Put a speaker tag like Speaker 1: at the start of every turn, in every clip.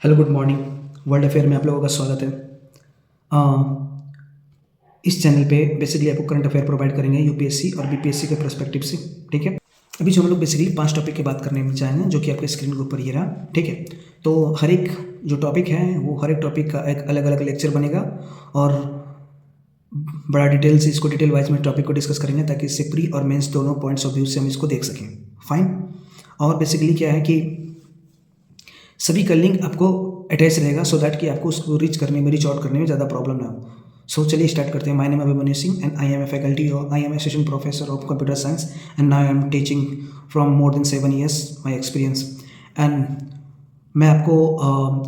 Speaker 1: Hello good morning. World affair में आप लोगों का स्वागत है। इस चैनल पे बेसिकली आपको करंट अफेयर प्रोवाइड करेंगे यूपीएससी और बीपीएससी के पर्सपेक्टिव से। ठीक है, अभी जो हम लोग बेसिकली 5 टॉपिक की बात करने में चाहेंगे जो कि आपके स्क्रीन के ऊपर ये रहा। ठीक है, तो हर एक जो टॉपिक है वो हर एक टॉपिक का एक अलग अलग लेक्चर बनेगा और बड़ा डिटेल से इसको डिटेल वाइज में टॉपिक को डिस्कस करेंगे ताकि इससे प्री और मेंस दोनों पॉइंट्स ऑफ व्यू से हम इसको देख सकें। फाइन। और बेसिकली क्या है कि सभी का लिंक आपको अटैच रहेगा सो दैट कि आपको उसको रीच आउट करने में ज़्यादा प्रॉब्लम ना हो। सो चलिए स्टार्ट करते हैं। My name Abhimanyu Singh and I am a faculty और I am assistant professor of computer science and now I am teaching from more than 7 years my experience. And मैं आपको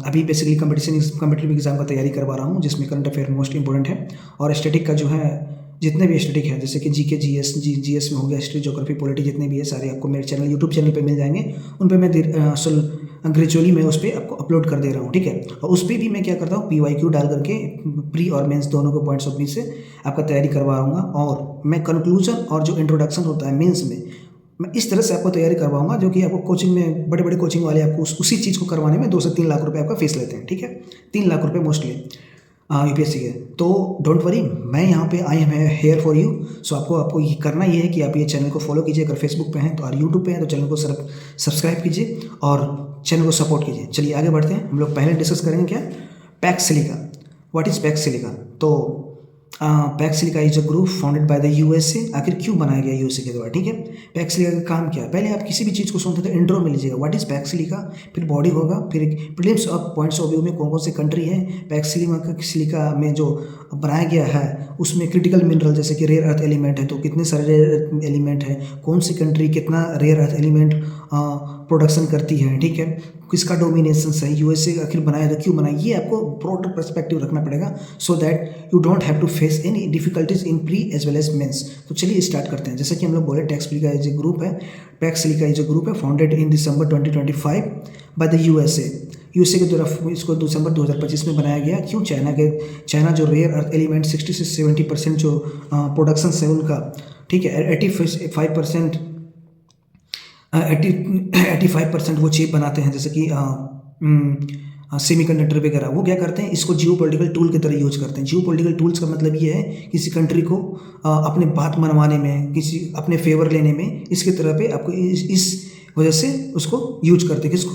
Speaker 1: अभी बेसिकली कम्पिटिटिव एग्जाम का तैयारी करवा रहा हूँ जिसमें करंट अफेयर मोस्ट इंपॉर्टेंट है और स्टैटिक का जो है जितने भी स्टैटिक है जैसे कि जीके जीएस में हो गया, हिस्ट्री ज्योग्राफी पॉलिटी जितने भी है सारे आपको मेरे चैनल यूट्यूब चैनल पे मिल जाएंगे। उन पे मैं ग्रेजुअली मैं उस पर आपको अपलोड कर दे रहा हूँ। ठीक है, और उस पर भी मैं क्या करता हूँ PYQ डाल करके प्री और मेंस दोनों के पॉइंट्स ऑफ व्यू से आपका तैयारी करवाऊँगा और मैं कंक्लूजन और जो इंट्रोडक्शन होता है मेंस में मैं इस तरह से आपको तैयारी करवाऊंगा जो कि आपको कोचिंग में बड़े बड़े कोचिंग वाले आपको उसी चीज़ को करवाने में 2 से 3 लाख रुपए आपका फीस लेते हैं। ठीक है, 3 लाख रुपए मोस्टली यूपीएससी के। तो डोंट वरी, मैं यहाँ पे I am here for you. So आपको ये करना ये है कि आप ये चैनल को फॉलो कीजिए, अगर फेसबुक पे हैं तो और यूट्यूब पे हैं तो चैनल को सब्सक्राइब कीजिए और चैनल को सपोर्ट कीजिए। चलिए आगे बढ़ते हैं। हम लोग पहले डिस्कस करेंगे क्या, Pax Silica. What is Pax Silica? तो Pax Silica is a group founded by the USA. आखिर क्यों बनाया गया यूएसए के द्वारा? ठीक है, पैक्स सिलिका का काम क्या है? पहले आप किसी भी चीज़ को सुनते तो इंट्रो में लीजिएगा, व्हाट इज पैक्स सिलिका, फिर बॉडी होगा, फिर प्रीलिम्स और पॉइंट्स ऑफ व्यू में कौन कौन से कंट्री है। पैक्स सिलिका में जो बनाया गया है उसमें क्रिटिकल मिनरल जैसे कि रेयर अर्थ एलिमेंट है तो कितने सारे रेयर अर्थ एलिमेंट है, कौन सी कंट्री कितना रेयर अर्थ एलिमेंट प्रोडक्शन करती है। ठीक है, किसका डोमिनेशन है, यूएसए आखिर बनाया तो क्यों बनाया, ये आपको ब्रॉडर पर्सपेक्टिव रखना पड़ेगा so that you don't have to face any difficulties in pre as well as mains. तो चलिए स्टार्ट करते हैं। जैसे कि हम लोग बोले Pax Silica is a group है, Pax Silica is a group है founded in December 2025 by the USA के द्वारा इसको दिसंबर 2025 में बनाया गया। क्यों? चाइना जो रेयर अर्थ एलिमेंट 60 से 70% जो प्रोडक्शन है उनका, ठीक है, 85% वो चिप बनाते हैं जैसे कि सेमीकंडक्टर वगैरह। वो क्या करते हैं, इसको जियो पॉलिटिकल टूल की तरह यूज करते हैं। जियो पॉलिटिकल टूल्स का मतलब ये है किसी कंट्री को अपने बात मनवाने में, किसी अपने फेवर लेने में, इसके तरह पे आपको इस वजह से उसको यूज करते हैं। किसको?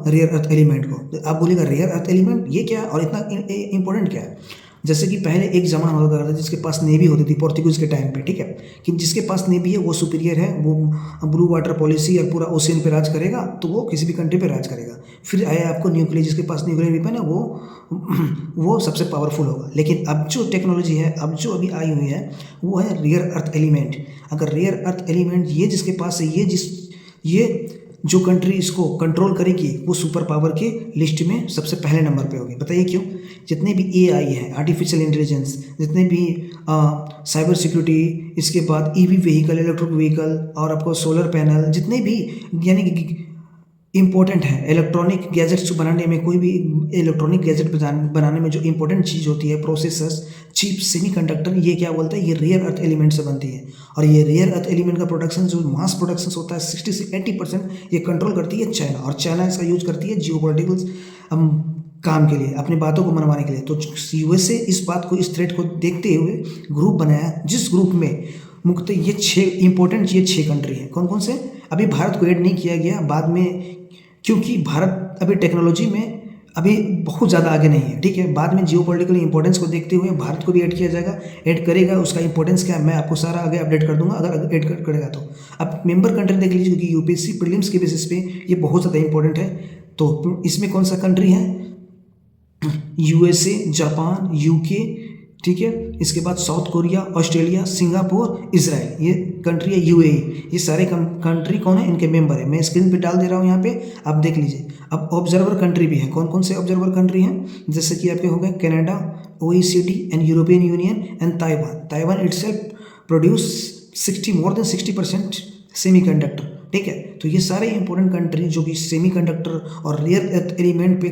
Speaker 1: रेयर अर्थ एलिमेंट को। आप बोलेगा रेयर अर्थ एलिमेंट ये क्या है और इतना इंपॉर्टेंट क्या है? जैसे कि पहले एक जमाना हुआ करता था जिसके पास नेवी होती थी पोर्तुगीज़ के टाइम पे। ठीक है, कि जिसके पास नेवी है वो सुपीरियर है, वो ब्लू वाटर पॉलिसी या पूरा ओशियन पे राज करेगा तो वो किसी भी कंट्री पे राज करेगा। फिर आया आपको न्यूक्लियर, जिसके पास न्यूक्लियर वेपन है वो सबसे पावरफुल होगा। लेकिन अब जो टेक्नोलॉजी है, अब जो अभी आई हुई है वो है रेयर अर्थ एलिमेंट। अगर रेयर अर्थ एलिमेंट ये जिसके पास है, ये जो कंट्री इसको कंट्रोल करेगी वो सुपर पावर के लिस्ट में सबसे पहले नंबर पे होगी। बताइए क्यों? जितने भी AI है, आर्टिफिशियल इंटेलिजेंस, जितने भी साइबर सिक्योरिटी, इसके बाद EV व्हीकल, इलेक्ट्रिक व्हीकल और आपको सोलर पैनल, जितने भी यानी कि इम्पोर्टेंट है इलेक्ट्रॉनिक गैजेट्स बनाने में, कोई भी इलेक्ट्रॉनिक गैजेट बनाने में जो इंपॉर्टेंट चीज़ होती है, प्रोसेसर्स, चिप, सेमीकंडक्टर, ये क्या बोलता है, ये रेयर अर्थ एलिमेंट से बनती है। और ये रेयर अर्थ एलिमेंट का प्रोडक्शन जो मास प्रोडक्शन होता है 60 से 80% ये कंट्रोल करती है चाइना, और चाइना इसका यूज करती है जियोपॉलिटिकल काम के लिए, अपनी बातों को मनवाने के लिए। तो यूएसए इस बात को, इस थ्रेट को देखते हुए ग्रुप बनाया जिस ग्रुप में मुख्यतः ये 6 कंट्री हैं। कौन कौन से? अभी भारत को ऐड नहीं किया गया, बाद में, क्योंकि भारत अभी टेक्नोलॉजी में अभी बहुत ज़्यादा आगे नहीं है। ठीक है, बाद में जियोपॉलिटिकल इंपॉर्टेंस को देखते हुए भारत को भी ऐड किया जाएगा। ऐड करेगा, उसका इंपॉर्टेंस क्या है मैं आपको सारा आगे अपडेट कर दूंगा अगर ऐड करेगा तो। अब मेंबर कंट्री देख लीजिए, क्योंकि यूपीएससी प्रीलिम्स के बेसिस पे ये बहुत ज़्यादा इंपॉर्टेंट है। तो इसमें कौन सा कंट्री है? यूएसए, जापान, यूके, ठीक है, इसके बाद south Korea, Australia, Singapore, Israel, ये कंट्री है UAE। ये सारे कंट्री कौन है? इनके मेंबर है। मैं स्क्रीन पे डाल दे रहा हूँ यहाँ पे, आप देख लीजिए। अब ऑब्जर्वर कंट्री भी है। कौन कौन से ऑब्जर्वर कंट्री हैं? जैसे कि आपके हो गए Canada, OECD and European union and Taiwan itself produce more than 60% semiconductor. ठीक है, तो ये सारे इंपॉर्टेंट कंट्री जो कि सेमीकंडक्टर और रेयर अर्थ एलिमेंट पे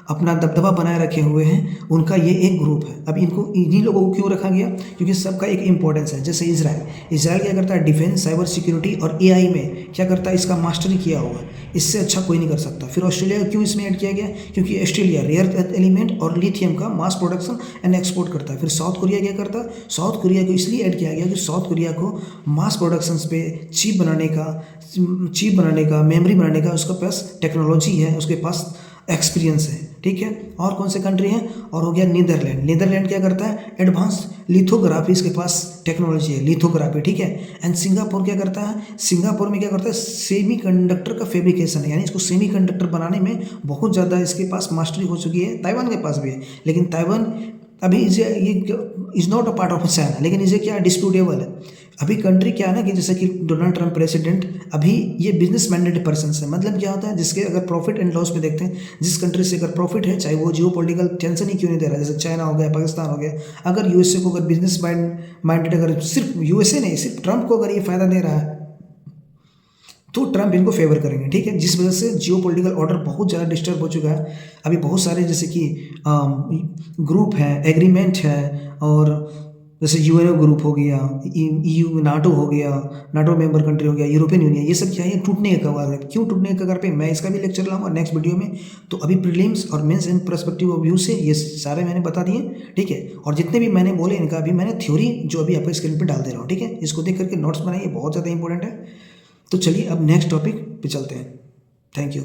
Speaker 1: अपना दबदबा बनाए रखे हुए हैं, उनका ये एक ग्रुप है। अब इनको इन्हीं लोगों को क्यों रखा गया? क्योंकि सबका एक इंपॉर्टेंस है। जैसे इजराइल क्या करता है, डिफेंस, साइबर सिक्योरिटी और एआई में क्या करता है, इसका मास्टरी किया हुआ है, इससे अच्छा कोई नहीं कर सकता। फिर ऑस्ट्रेलिया क्यों इसमें ऐड किया गया? क्योंकि ऑस्ट्रेलिया रेयर अर्थ एलिमेंट और लिथियम का मास प्रोडक्शन एंड एक्सपोर्ट करता है। फिर साउथ कोरिया क्या करता है? साउथ कोरिया को इसलिए ऐड किया गया कि साउथ कोरिया को मास प्रोडक्शंस पे चिप बनाने का, मेमोरी बनाने का उसके पास टेक्नोलॉजी है, उसके पास एक्सपीरियंस है। ठीक है, और कौन से कंट्री हैं? और हो गया नीदरलैंड क्या करता है? एडवांस लिथोग्राफी, इसके पास टेक्नोलॉजी है, लिथोग्राफी। ठीक है, एंड सिंगापुर क्या करता है? सिंगापुर में क्या करता है? सेमीकंडक्टर का फैब्रिकेशन है, यानी इसको सेमीकंडक्टर बनाने में बहुत ज़्यादा इसके पास मास्टरी हो चुकी है। ताइवान के पास भी है, लेकिन ताइवान अभी ये is not a part of China, लेकिन इसे क्या डिस्प्यूटेबल है। अभी कंट्री क्या है ना कि जैसे कि डोनाल्ड ट्रंप प्रेसिडेंट, अभी ये बिजनेस मैंडेटेड पर्सन है। मतलब क्या होता है, जिसके अगर प्रॉफिट एंड लॉस में देखते हैं, जिस कंट्री से अगर प्रॉफिट है, चाहे वो जियो पॉलिटिकल टेंशन ही क्यों नहीं दे रहा है, जैसे चाइना हो गया, पाकिस्तान हो गया, अगर यूएसए को अगर बिजनेस माइंडेड, अगर सिर्फ यूएसए नहीं, सिर्फ ट्रंप को अगर ये फायदा दे रहा है तो ट्रंप इनको फेवर करेंगे। ठीक है, जिस वजह से जियो पॉलिटिकल ऑर्डर बहुत ज़्यादा डिस्टर्ब हो चुका है। अभी बहुत सारे जैसे कि ग्रुप है, एग्रीमेंट है, और जैसे यूएनओ ग्रुप हो गया, EU, नाटो हो गया, नाटो मेंबर कंट्री हो गया, यूरोपियन यूनियन, ये सब क्या है, टूटने के कगार है। क्यों टूटने के कगार पे, मैं इसका भी लेक्चर लाऊंगा नेक्स्ट वीडियो में। तो अभी प्रीलिम्स और mains and perspective of view से ये सारे मैंने बता दिए। ठीक है, और जितने भी मैंने बोले इनका अभी मैंने थ्योरी जो अभी आपको स्क्रीन पर डाल दे रहा हूँ। ठीक है, इसको देख करके नोट्स बनाइए, बहुत ज़्यादा इंपॉर्टेंट है। तो चलिए अब नेक्स्ट टॉपिक पे चलते हैं। Thank you.